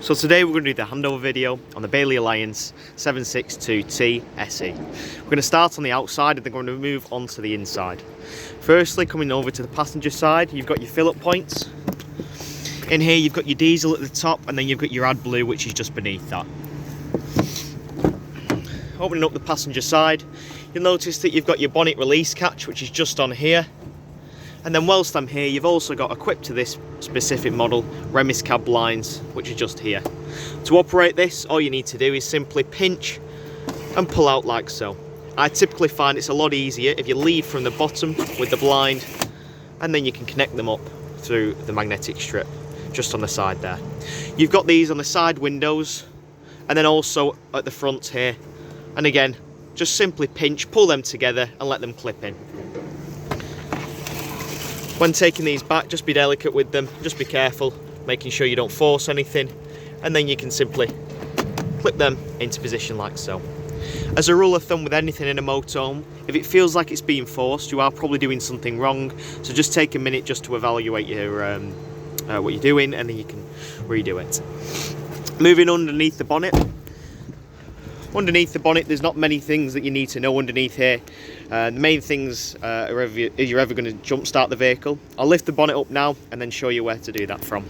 So today we're going to do the handover video on the Bailey Alliance 762T SE. We're going to start on the outside and then we're going to move on to the inside. Firstly, coming over to the passenger side, you've got your fill-up points. In here you've got your diesel at the top and then you've got your AdBlue, which is just beneath that. Opening up the passenger side, you'll notice that you've got your bonnet release catch, which is just on here. And then whilst I'm here, you've also got equipped to this specific model Remis cab blinds, which are just here. To operate this, all you need to do is simply pinch and pull out like so. I typically find it's a lot easier if you lead from the bottom with the blind, and then you can connect them up through the magnetic strip just on the side there. You've got these on the side windows and then also at the front here. And again, just simply pinch, pull them together and let them clip in. When taking these back, just be delicate with them, just be careful, making sure you don't force anything, and then you can simply clip them into position like so. As a rule of thumb with anything in a motorhome, if it feels like it's being forced, you are probably doing something wrong, so just take a minute just to evaluate your what you're doing, and then you can redo it. Moving underneath the bonnet. Underneath the bonnet, there's not many things that you need to know underneath here. The main things are if you're ever going to jump start the vehicle. I'll lift the bonnet up now and then show you where to do that from.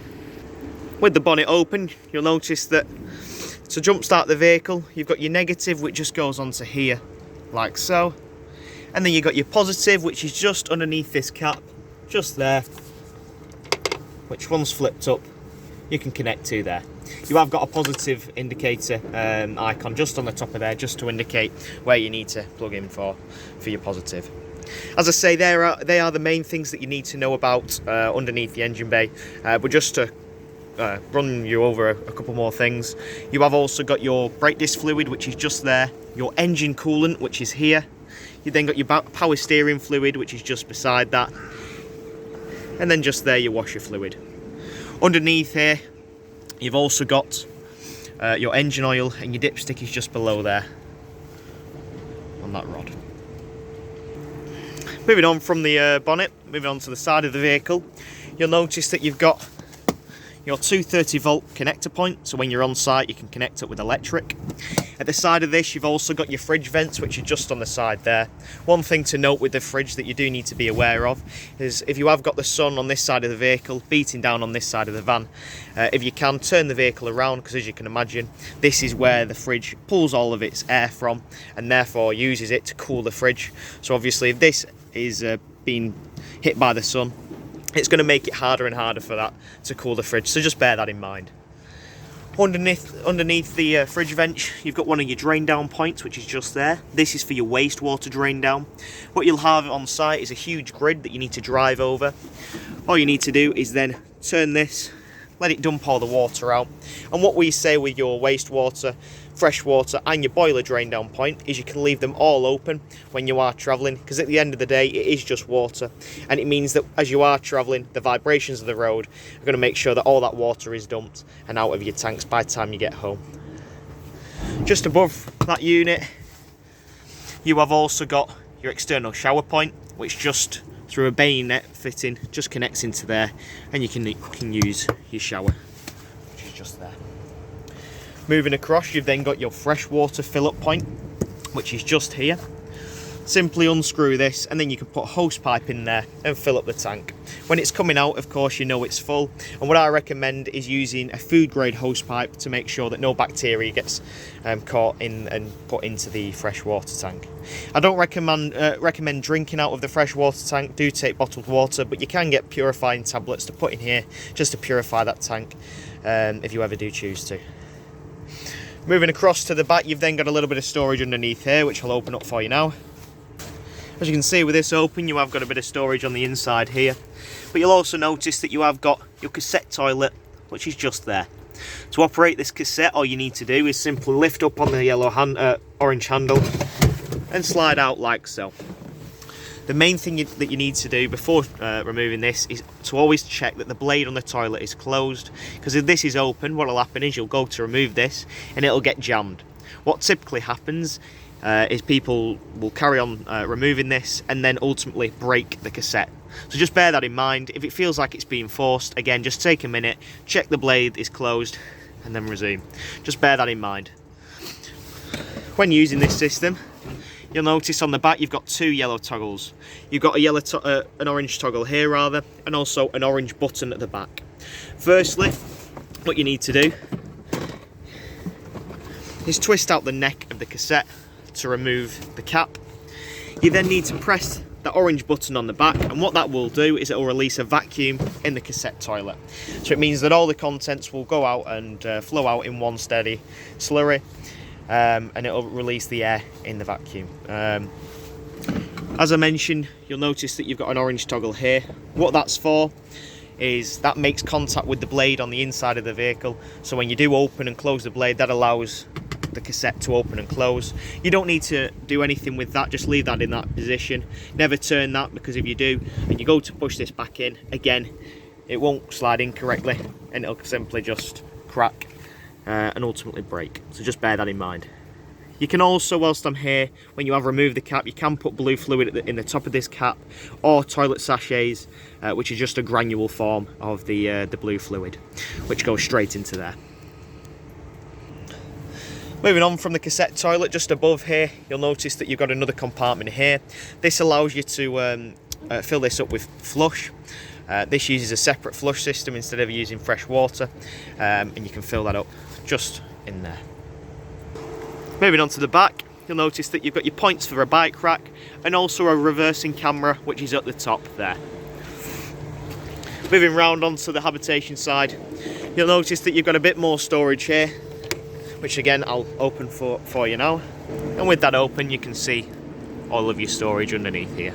With the bonnet open, you'll notice that to jump start the vehicle, you've got your negative, which just goes onto here, like so. And then you've got your positive, which is just underneath this cap, just there, which once flipped up, you can connect to there. You have got a positive indicator icon just on the top of there, just to indicate where you need to plug in for your positive. As I say, they are the main things that you need to know about underneath the engine bay. But just to run you over a couple more things, you have also got your brake disc fluid, which is just there, your engine coolant, which is here. You then got your power steering fluid, which is just beside that, and then just there your washer fluid. Underneath here, you've also got your engine oil, and your dipstick is just below there on that rod. Moving on from the bonnet, moving on to the side of the vehicle, you'll notice that you've got your 230 volt connector point, so when you're on site you can connect it with electric. At the side of this you've also got your fridge vents, which are just on the side there. One thing to note with the fridge that you do need to be aware of is if you have got the sun on this side of the vehicle beating down on this side of the van, if you can turn the vehicle around, because as you can imagine this is where the fridge pulls all of its air from and therefore uses it to cool the fridge. So obviously if this is being hit by the sun, it's going to make it harder and harder for that to cool the fridge, so just bear that in mind. Underneath the fridge vent, you've got one of your drain down points, which is just there. This is for your wastewater drain down. What you'll have on site is a huge grid that you need to drive over. All you need to do is then turn this, let it dump all the water out. And what we say with your wastewater, fresh water and your boiler drain down point is you can leave them all open when you are travelling, because at the end of the day it is just water, and it means that as you are travelling the vibrations of the road are going to make sure that all that water is dumped and out of your tanks by the time you get home. Just above that unit you have also got your external shower point, which just through a bayonet fitting just connects into there, and you can use your shower, which is just there. Moving across, you've then got your freshwater fill-up point, which is just here. Simply unscrew this and then you can put a hose pipe in there and fill up the tank. When it's coming out, of course, you know it's full, and what I recommend is using a food grade hose pipe to make sure that no bacteria gets caught in and put into the freshwater tank. I don't recommend drinking out of the freshwater tank. Do take bottled water, but you can get purifying tablets to put in here just to purify that tank if you ever do choose to. Moving across to the back, you've then got a little bit of storage underneath here, which I'll open up for you now. As you can see with this open, you have got a bit of storage on the inside here, but you'll also notice that you have got your cassette toilet, which is just there. To operate this cassette, all you need to do is simply lift up on the orange handle and slide out like so. The main thing that you need to do before removing this is to always check that the blade on the toilet is closed, because if this is open, what will happen is you'll go to remove this and it'll get jammed. What typically happens is people will carry on removing this and then ultimately break the cassette. So just bear that in mind. If it feels like it's being forced, again, just take a minute, check the blade is closed, and then resume. Just bear that in mind. When using this system, you'll notice on the back you've got two yellow toggles. You've got an orange toggle here rather, and also an orange button at the back. Firstly, what you need to do is twist out the neck of the cassette to remove the cap. You then need to press the orange button on the back, and what that will do is it will release a vacuum in the cassette toilet. So it means that all the contents will go out and flow out in one steady slurry, and it will release the air in the vacuum. As I mentioned, you'll notice that you've got an orange toggle here. What that's for is that makes contact with the blade on the inside of the vehicle, so when you do open and close the blade, that allows the cassette to open and close. You don't need to do anything with that, just leave that in that position. Never turn that, because if you do and you go to push this back in again, it won't slide in correctly and it'll simply just crack and ultimately break. So just bear that in mind. You can also, whilst I'm here, when you have removed the cap, you can put blue fluid in the top of this cap, or toilet sachets, which is just a granule form of the blue fluid, which goes straight into there. Moving on from the cassette toilet, just above here, you'll notice that you've got another compartment here. This allows you to fill this up with flush. This uses a separate flush system instead of using fresh water, and you can fill that up just in there. Moving on to the back, you'll notice that you've got your points for a bike rack and also a reversing camera, which is at the top there. Moving round onto the habitation side, you'll notice that you've got a bit more storage here, which again I'll open for you now. And with that open, you can see all of your storage underneath here.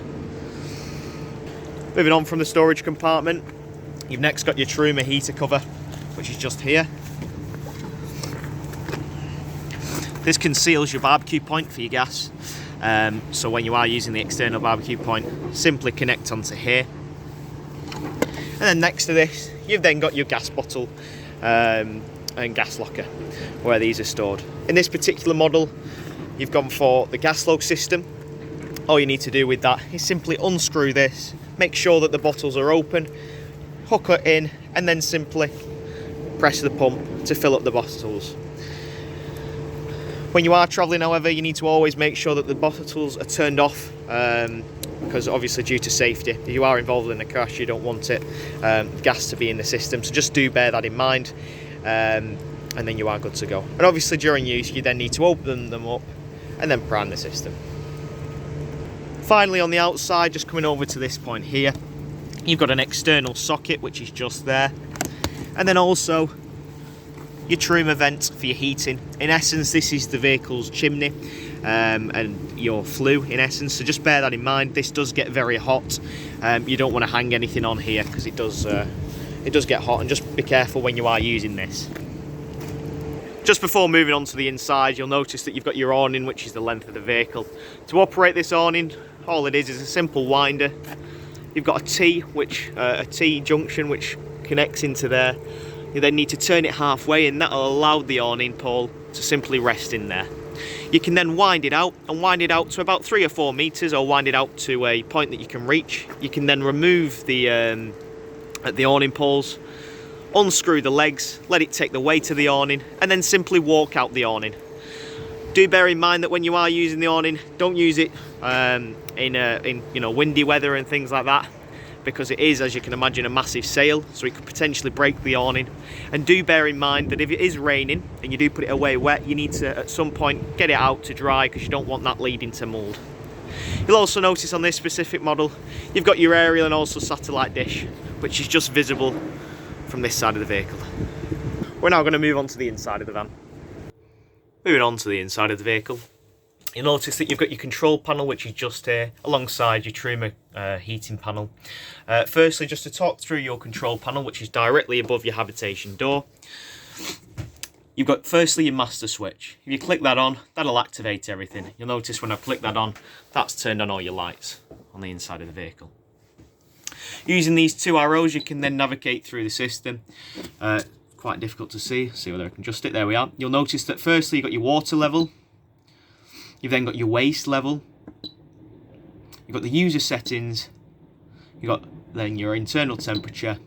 Moving on from the storage compartment, you've next got your Truma heater cover, which is just here. This conceals your barbecue point for your gas, so when you are using the external barbecue point, simply connect onto here. And then next to this, you've then got your gas bottle and gas locker, where these are stored. In this particular model, you've gone for the gas log system. All you need to do with that is simply unscrew this, make sure that the bottles are open, hook it in, and then simply press the pump to fill up the bottles. When you are travelling, however, you need to always make sure that the bottles are turned off, because obviously due to safety, if you are involved in a crash, you don't want gas to be in the system, so just do bear that in mind, and then you are good to go. And obviously during use, you then need to open them up and then prime the system. Finally, on the outside, just coming over to this point here, you've got an external socket, which is just there, and then also your Truma vent for your heating. In essence, this is the vehicle's chimney and your flue in essence, so just bear that in mind. This does get very hot. You don't want to hang anything on here because it does get hot, and just be careful when you are using this. Just before moving on to the inside, you'll notice that you've got your awning, which is the length of the vehicle. To operate this awning, all it is a simple winder. You've got a T junction which connects into there. You then need to turn it halfway, and that'll allow the awning pole to simply rest in there. You can then wind it out to about 3 or 4 meters, or wind it out to a point that you can reach. You can then remove the awning poles, unscrew the legs, let it take the weight of the awning, and then simply walk out the awning. Do bear in mind that when you are using the awning, don't use it in windy weather and things like that, because it is, as you can imagine, a massive sail, so it could potentially break the awning. And do bear in mind that if it is raining and you do put it away wet, you need to at some point get it out to dry, because you don't want that leading to mould. You'll also notice on this specific model, you've got your aerial and also satellite dish, which is just visible from this side of the vehicle. We're now going to move on to the inside of the van. Moving on to the inside of the vehicle, you'll notice that you've got your control panel, which is just here, alongside your Truma heating panel. Firstly, just to talk through your control panel, which is directly above your habitation door, you've got firstly your master switch. If you click that on, that'll activate everything. You'll notice when I click that on, that's turned on all your lights on the inside of the vehicle. Using these 2 arrows, you can then navigate through the system. Quite difficult to see whether I can adjust it. There we are. You'll notice that firstly you've got your water level, you've then got your waste level, you've got the user settings, you've got then your internal temperature,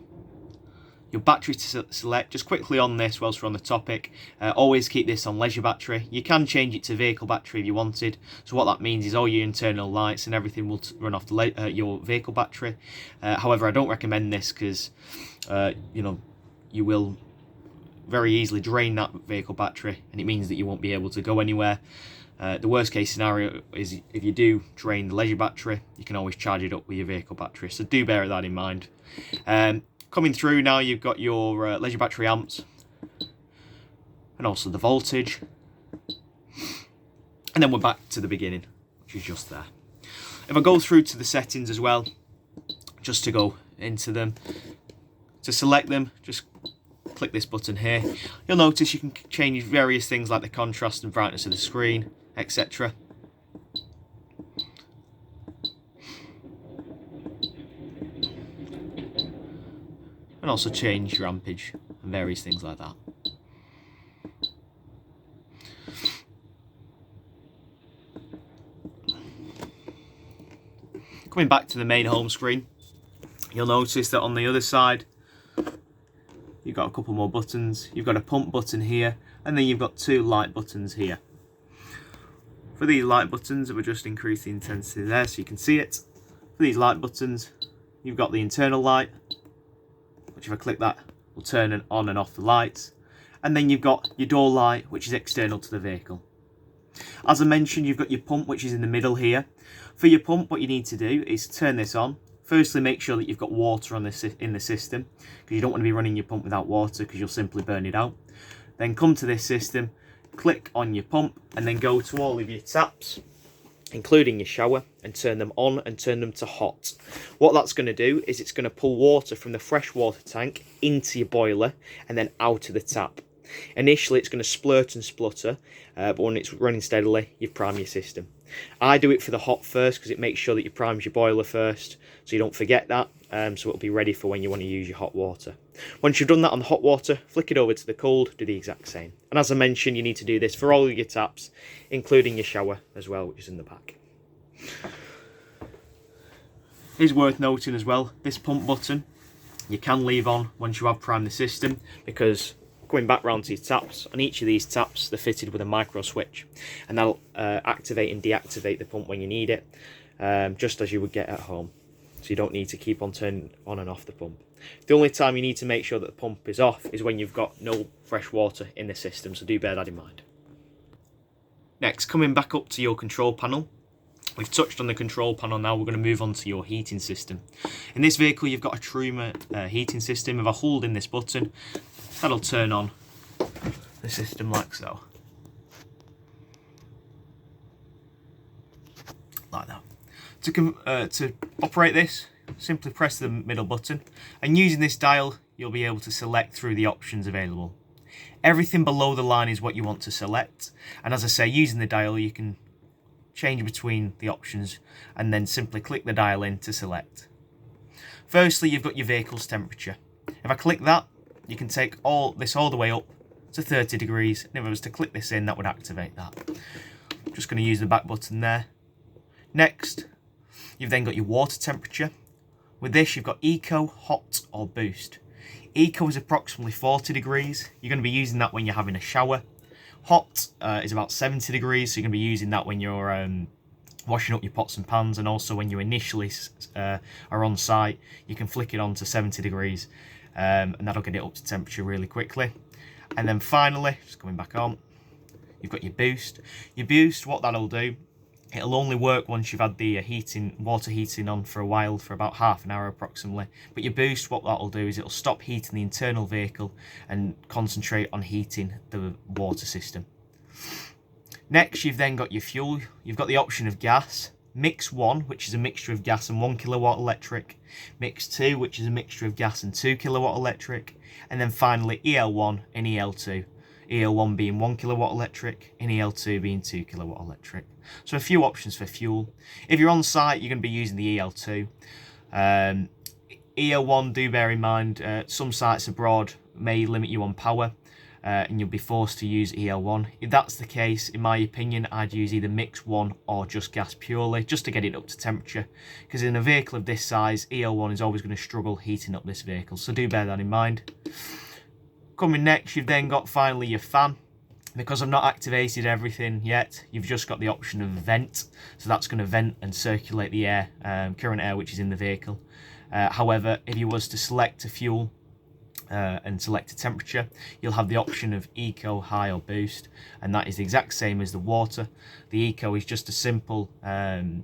your battery to select. Just quickly on this whilst we're on the topic, always keep this on leisure battery. You can change it to vehicle battery if you wanted. So what that means is all your internal lights and everything will run off your vehicle battery. However, I don't recommend this because you will very easily drain that vehicle battery, and it means that you won't be able to go anywhere. The worst case scenario is if you do drain the leisure battery, you can always charge it up with your vehicle battery. So do bear that in mind. Coming through now, you've got your leisure battery amps and also the voltage. And then we're back to the beginning, which is just there. If I go through to the settings as well, just to go into them, to select them, just click this button here. You'll notice you can change various things like the contrast and brightness of the screen, etc. And also change your ampage and various things like that. Coming back to the main home screen, you'll notice that on the other side you've got a couple more buttons. You've got a pump button here, and then you've got two light buttons here. For these light buttons, we'll just increase the intensity there so you can see it. For these light buttons, you've got the internal light, which if I click that will turn on and off the lights. And then you've got your door light, which is external to the vehicle. As I mentioned, you've got your pump, which is in the middle here. For your pump, what you need to do is turn this on. Firstly, make sure that you've got water on in the system, because you don't want to be running your pump without water because you'll simply burn it out. Then come to this system, click on your pump, and then go to all of your taps, including your shower, and turn them on and turn them to hot. What that's going to do is it's going to pull water from the fresh water tank into your boiler and then out of the tap. Initially it's going to splurt and splutter, but when it's running steadily, you prime your system. I do it for the hot first because it makes sure that you prime your boiler first, so you don't forget that, so it'll be ready for when you want to use your hot water. Once you've done that on the hot water, flick it over to the cold, do the exact same. And as I mentioned, you need to do this for all of your taps, including your shower as well, which is in the back. It's worth noting as well, this pump button you can leave on once you have primed the system, because going back round to your taps, on each of these taps they're fitted with a micro switch, and that'll activate and deactivate the pump when you need it, just as you would get at home. So you don't need to keep on turning on and off the pump. The only time you need to make sure that the pump is off is when you've got no fresh water in the system, so do bear that in mind. Next, coming back up to your control panel. We've touched on the control panel, now we're going to move on to your heating system. In this vehicle you've got a Truma heating system. If I hold in this button, that'll turn on the system like so. Like that. To operate this, simply press the middle button, and using this dial you'll be able to select through the options available. Everything below the line is what you want to select, and as I say, using the dial you can change between the options and then simply click the dial in to select. Firstly, you've got your vehicle's temperature. If I click that, you can take this all the way up to 30 degrees, and if I was to click this in, that would activate that. I'm just going to use the back button there. Next, you've then got your water temperature. With this, you've got Eco, Hot or Boost. Eco is approximately 40 degrees. You're going to be using that when you're having a shower. Hot is about 70 degrees, so you're going to be using that when you're washing up your pots and pans, and also when you initially are on site, you can flick it on to 70 degrees, and that'll get it up to temperature really quickly. And then finally, just coming back on, you've got your boost. Your boost, what that'll do, it'll only work once you've had the water heating on for a while, for about half an hour approximately. But your boost, what that'll do is it'll stop heating the internal vehicle and concentrate on heating the water system. Next, you've then got your fuel. You've got the option of gas. Mix 1, which is a mixture of gas and 1 kilowatt electric. Mix 2, which is a mixture of gas and 2 kilowatt electric. And then finally EL1 and EL2. EL1 being 1 kilowatt electric and EL2 being 2 kilowatt electric. So a few options for fuel. If you're on site, you're going to be using the EL2. EL1, do bear in mind, some sites abroad may limit you on power. and you'll be forced to use EL1. If that's the case, in my opinion, I'd use either mix 1 or just gas purely, just to get it up to temperature, because in a vehicle of this size, EL1 is always going to struggle heating up this vehicle, so do bear that in mind. Coming next, you've then got finally your fan. Because I've not activated everything yet, you've just got the option of vent, so that's going to vent and circulate the air, current air which is in the vehicle. However, if you was to select a fuel and select a temperature, you'll have the option of eco, high or boost, and that is the exact same as the water. The eco is just a simple fan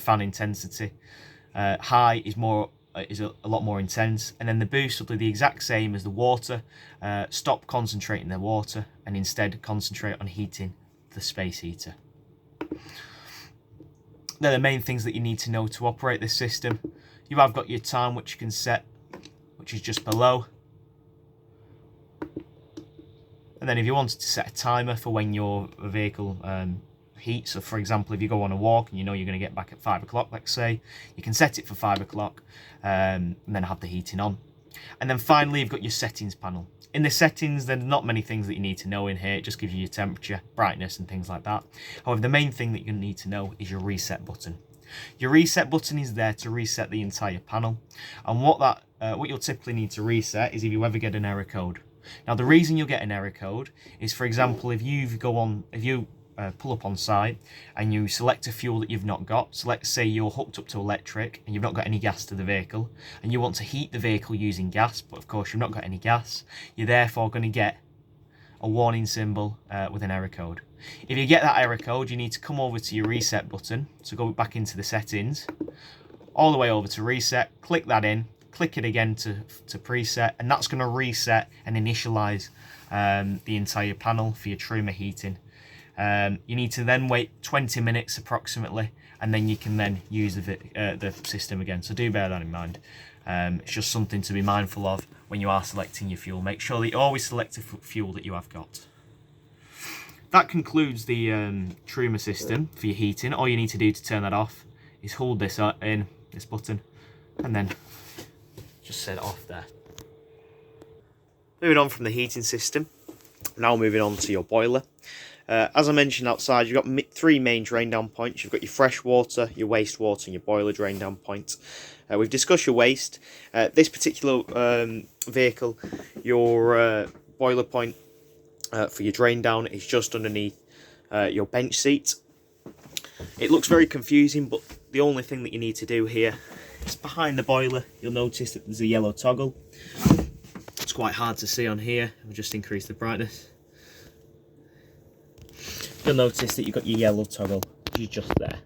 intensity. High is a lot more intense, and then the boost will do the exact same as the water. Stop concentrating the water and instead concentrate on heating the space heater. They're the main things that you need to know to operate this system. You have got your time which you can set, which is just below. And then if you wanted to set a timer for when your vehicle heats, so for example, if you go on a walk and you know you're going to get back at 5 o'clock, let's say, you can set it for 5 o'clock and then have the heating on. And then finally, you've got your settings panel. In the settings, there's not many things that you need to know in here. It just gives you your temperature, brightness and things like that. However, the main thing that you need to know is your reset button. Your reset button is there to reset the entire panel. And what you'll typically need to reset is if you ever get an error code. Now, the reason you'll get an error code is, for example, if you pull up on site and you select a fuel that you've not got. So let's say you're hooked up to electric and you've not got any gas to the vehicle, and you want to heat the vehicle using gas, but of course you've not got any gas. You're therefore going to get a warning symbol with an error code. If you get that error code, you need to come over to your reset button. So go back into the settings, all the way over to reset, click that in, click it again to preset, and that's going to reset and initialize the entire panel for your Truma heating. You need to then wait 20 minutes approximately, and then you can then use the system again. So do bear that in mind. It's just something to be mindful of when you are selecting your fuel. Make sure that you always select a fuel that you have got. That concludes the Truma system for your heating. All you need to do to turn that off is hold this button, and then just set it off there. Moving on from the heating system, now moving on to your boiler. As I mentioned outside, you've got 3 main drain down points. You've got your fresh water, your wastewater, and your boiler drain down points. We've discussed your waste. This particular vehicle, your boiler point for your drain down is just underneath your bench seat. It looks very confusing, but the only thing that you need to do here is behind the boiler. You'll notice that there's a yellow toggle. It's quite hard to see on here. I'll just increase the brightness. You'll notice that you've got your yellow toggle, which is just there.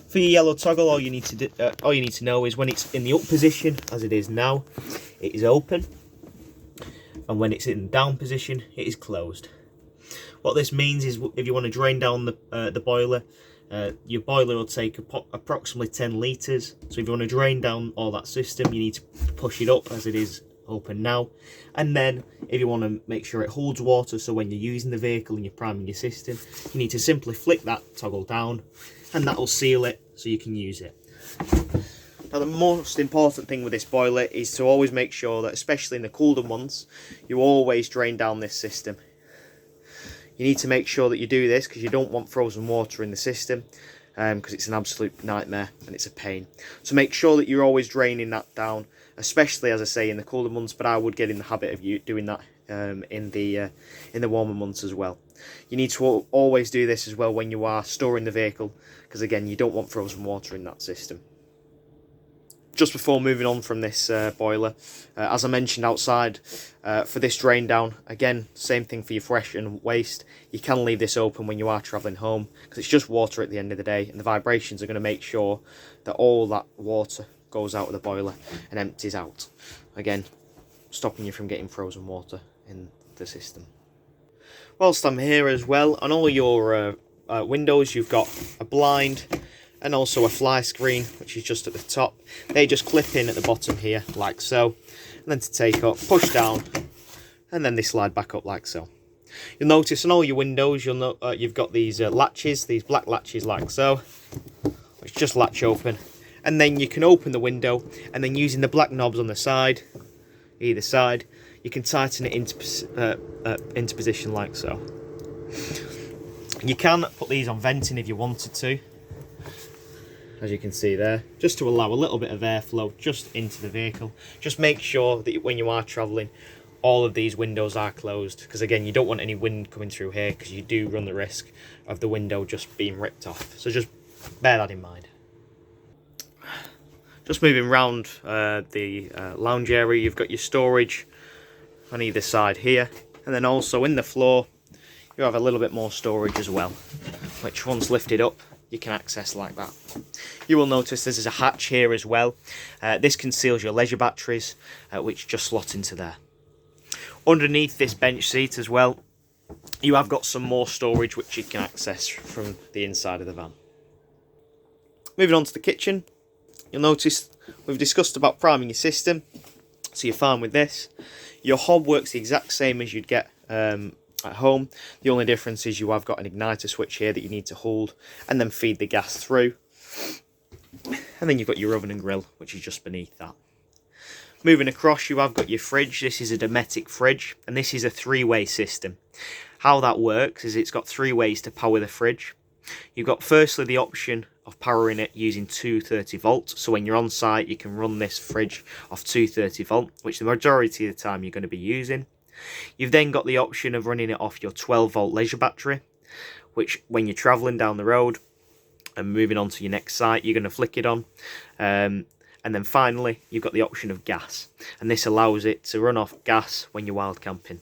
For your yellow toggle, all you need to know is when it's in the up position, as it is now, it is open, and when it's in the down position, it is closed. What this means is, if you want to drain down the boiler, your boiler will take approximately 10 litres. So if you want to drain down all that system, you need to push it up as it is open now. And then if you want to make sure it holds water, so when you're using the vehicle and you're priming your system, you need to simply flick that toggle down, and that will seal it so you can use it. Now, the most important thing with this boiler is to always make sure that, especially in the colder months, you always drain down this system. You need to make sure that you do this because you don't want frozen water in the system, because it's an absolute nightmare and it's a pain. So make sure that you're always draining that down, especially, as I say, in the colder months, but I would get in the habit of doing that in the warmer months as well. You need to always do this as well when you are storing the vehicle, because again, you don't want frozen water in that system. Just before moving on from this boiler, as I mentioned outside, for this drain down, again, same thing for your fresh and waste. You can leave this open when you are travelling home, because it's just water at the end of the day, and the vibrations are going to make sure that all that water goes out of the boiler and empties out. Again, stopping you from getting frozen water in the system. Whilst I'm here as well, on all your windows, you've got a blind and also a fly screen, which is just at the top. They just clip in at the bottom here, like so, and then to take up, push down, and then they slide back up like so. You'll notice on all your windows, you've got these latches, these black latches like so, which just latch open, and then you can open the window, and then using the black knobs on the side, either side, you can tighten it into position like so. You can put these on venting if you wanted to, as you can see there, just to allow a little bit of airflow just into the vehicle. Just make sure that when you are travelling, all of these windows are closed, because again, you don't want any wind coming through here, because you do run the risk of the window just being ripped off. So just bear that in mind. Just moving round the lounge area, you've got your storage on either side here, and then also in the floor you have a little bit more storage as well, which once lifted up you can access like that. You will notice there's a hatch here as well. This conceals your leisure batteries, which just slot into there. Underneath this bench seat as well, you have got some more storage which you can access from the inside of the van. Moving on to the kitchen, you'll notice we've discussed about priming your system, so you're fine with this. Your hob works the exact same as you'd get at home. The only difference is you have got an igniter switch here that you need to hold and then feed the gas through. And then you've got your oven and grill, which is just beneath that. Moving across, you have got your fridge. This is a Dometic fridge, and this is a three-way system. How that works is it's got 3 ways to power the fridge. You've got firstly the option of powering it using 230 volts. So when you're on site, you can run this fridge off 230 volt, which the majority of the time you're going to be using. You've then got the option of running it off your 12 volt leisure battery, which when you're traveling down the road and moving on to your next site, you're going to flick it on. And then finally, you've got the option of gas, and this allows it to run off gas when you're wild camping.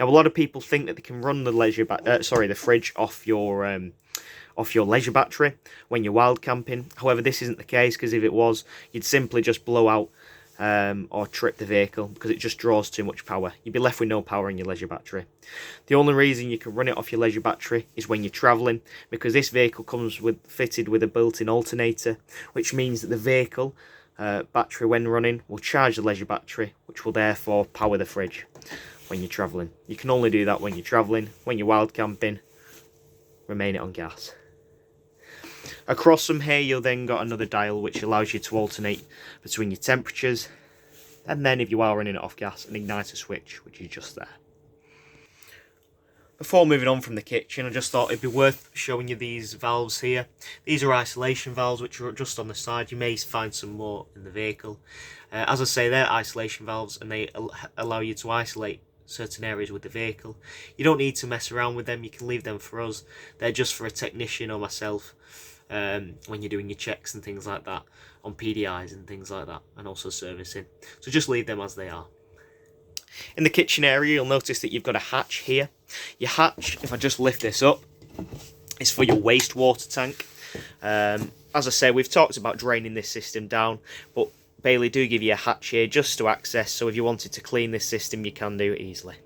Now, a lot of people think that they can run the fridge off your leisure battery when you're wild camping. However, this isn't the case, because if it was, you'd simply just blow out or trip the vehicle, because it just draws too much power. You'd be left with no power in your leisure battery. The only reason you can run it off your leisure battery is when you're travelling, because this vehicle comes fitted with a built-in alternator, which means that the vehicle battery, when running, will charge the leisure battery, which will therefore power the fridge when you're travelling. You can only do that when you're travelling. When you're wild camping, remain it on gas. Across from here, you'll then got another dial which allows you to alternate between your temperatures, and then if you are running it off gas, an igniter switch, which is just there. Before moving on from the kitchen, I just thought it'd be worth showing you these valves here. These are isolation valves which are just on the side. You may find some more in the vehicle. As I say, they're isolation valves, and they allow you to isolate certain areas with the vehicle. You don't need to mess around with them. You can leave them for us. They're just for a technician or myself when you're doing your checks and things like that on PDIs and things like that, and also servicing. So just leave them as they are. In the kitchen area, you'll notice that you've got a hatch here. Your hatch, if I just lift this up, is for your wastewater tank. As I say, we've talked about draining this system down, but Bailey do give you a hatch here just to access, so if you wanted to clean this system, you can do it easily.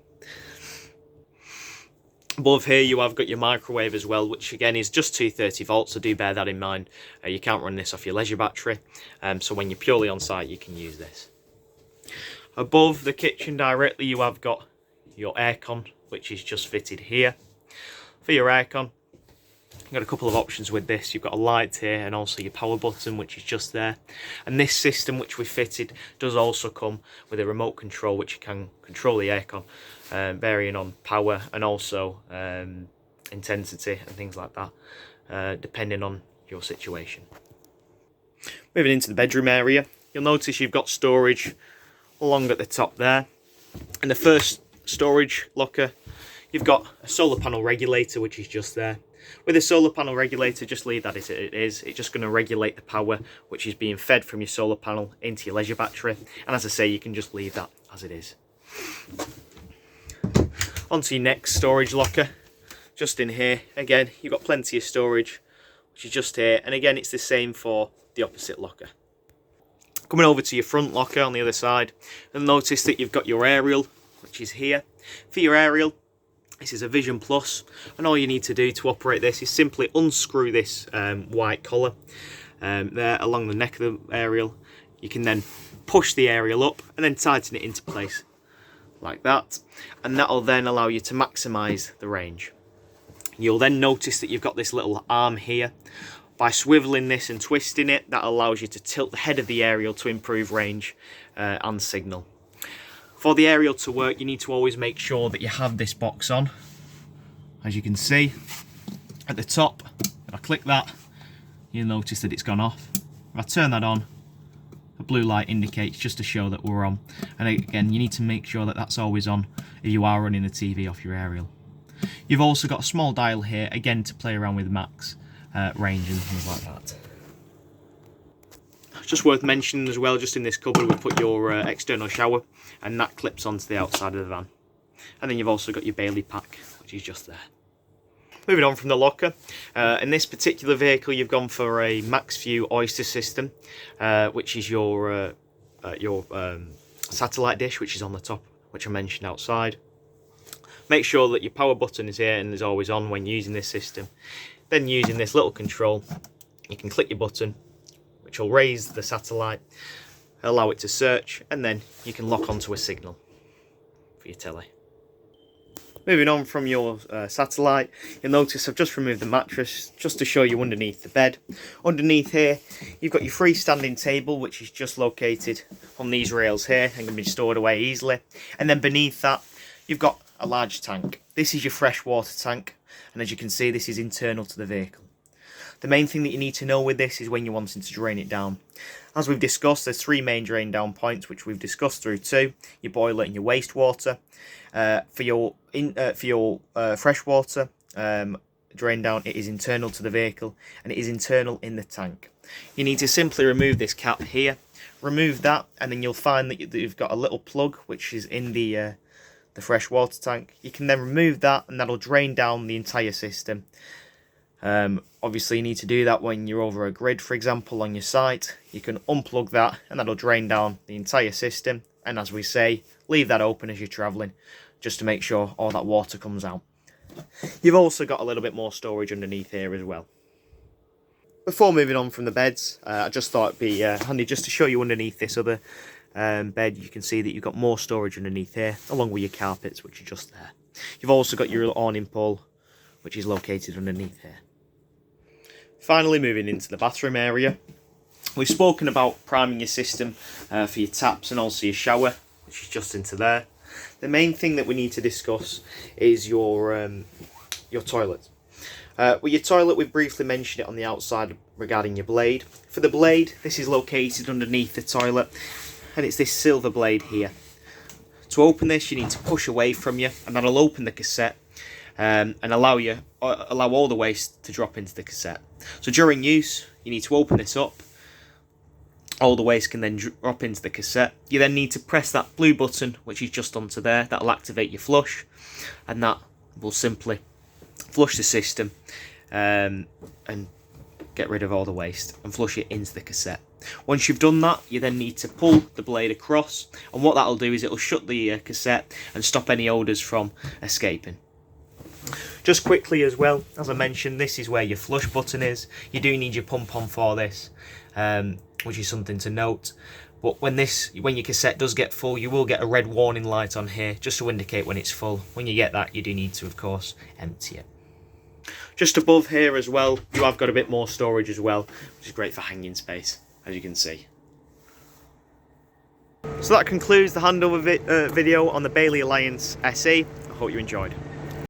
Above here, you have got your microwave as well, which again is just 230 volts, so do bear that in mind. You can't run this off your leisure battery, so when you're purely on site, you can use this. Above the kitchen directly, you have got your aircon, which is just fitted here. For your aircon, you've got a couple of options with this. You've got a light here and also your power button, which is just there. And this system which we fitted does also come with a remote control, which you can control the aircon, varying on power and also intensity and things like that, depending on your situation. Moving into the bedroom area, you'll notice you've got storage along at the top there. In the first storage locker, you've got a solar panel regulator, which is just there. With a solar panel regulator, just leave that as it is. It's just going to regulate the power which is being fed from your solar panel into your leisure battery. And as I say, you can just leave that as it is. Onto your next storage locker, just in here. Again, you've got plenty of storage, which is just here. And again, it's the same for the opposite locker. Coming over to your front locker on the other side, you'll notice that you've got your aerial, which is here. For your aerial, this is a Vision Plus, and all you need to do to operate this is simply unscrew this white collar there along the neck of the aerial. You can then push the aerial up and then tighten it into place like that, and that will then allow you to maximise the range. You'll then notice that you've got this little arm here. By swiveling this and twisting it, that allows you to tilt the head of the aerial to improve range and signal. For the aerial to work, you need to always make sure that you have this box on. As you can see at the top, if I click that, you'll notice that it's gone off. If I turn that on, a blue light indicates just to show that we're on. And again, you need to make sure that that's always on if you are running the TV off your aerial. You've also got a small dial here, again, to play around with max range and things like that. Just worth mentioning as well, just in this cupboard we put your external shower, and that clips onto the outside of the van. And then you've also got your Bailey pack, which is just there. Moving on from the locker, in this particular vehicle you've gone for a max view oyster system, which is your satellite dish, which is on the top, which I mentioned outside. Make sure that your power button is here and is always on when using this system. Then using this little control, you can click your button, which will raise the satellite, allow it to search, and then you can lock onto a signal for your telly. Moving on from your satellite, you'll notice I've just removed the mattress just to show you underneath the bed. Underneath here, you've got your freestanding table, which is just located on these rails here and can be stored away easily. And then beneath that, you've got a large tank. This is your fresh water tank, and as you can see, this is internal to the vehicle. The main thing that you need to know with this is when you're wanting to drain it down. As we've discussed, there's 3 main drain down points, which we've discussed through 2, your boiler and your wastewater. For your fresh water drain down, it is internal to the vehicle and it is internal in the tank. You need to simply remove this cap here, remove that, and then you'll find that you've got a little plug which is in the fresh water tank. You can then remove that and that'll drain down the entire system. Obviously you need to do that when you're over a grid, for example, on your site. You can unplug that and that'll drain down the entire system, and as we say, leave that open as you're travelling just to make sure all that water comes out. You've also got a little bit more storage underneath here as well. Before moving on from the beds, I just thought it'd be handy just to show you underneath this other bed. You can see that you've got more storage underneath here, along with your carpets, which are just there. You've also got your awning pole, which is located underneath here. Finally, moving into the bathroom area, we've spoken about priming your system for your taps and also your shower, which is just into there. The main thing that we need to discuss is your toilet. With your toilet, we've briefly mentioned it on the outside regarding your blade. For the blade, this is located underneath the toilet, and it's this silver blade here. To open this, you need to push away from you, and that'll open the cassette and allow all the waste to drop into the cassette. So during use, you need to open this up. All the waste can then drop into the cassette. You then need to press that blue button, which is just onto there. That'll activate your flush, and that will simply flush the system and get rid of all the waste and flush it into the cassette. Once you've done that, you then need to pull the blade across, and what that'll do is it'll shut the cassette and stop any odours from escaping. Just quickly as well, as I mentioned, this is where your flush button is. You do need your pump on for this, which is something to note. But when your cassette does get full, you will get a red warning light on here just to indicate when it's full. When you get that, you do need to, of course, empty it. Just above here as well, you have got a bit more storage as well, which is great for hanging space, as you can see. So that concludes the handover video on the Bailey Alliance SE. I hope you enjoyed.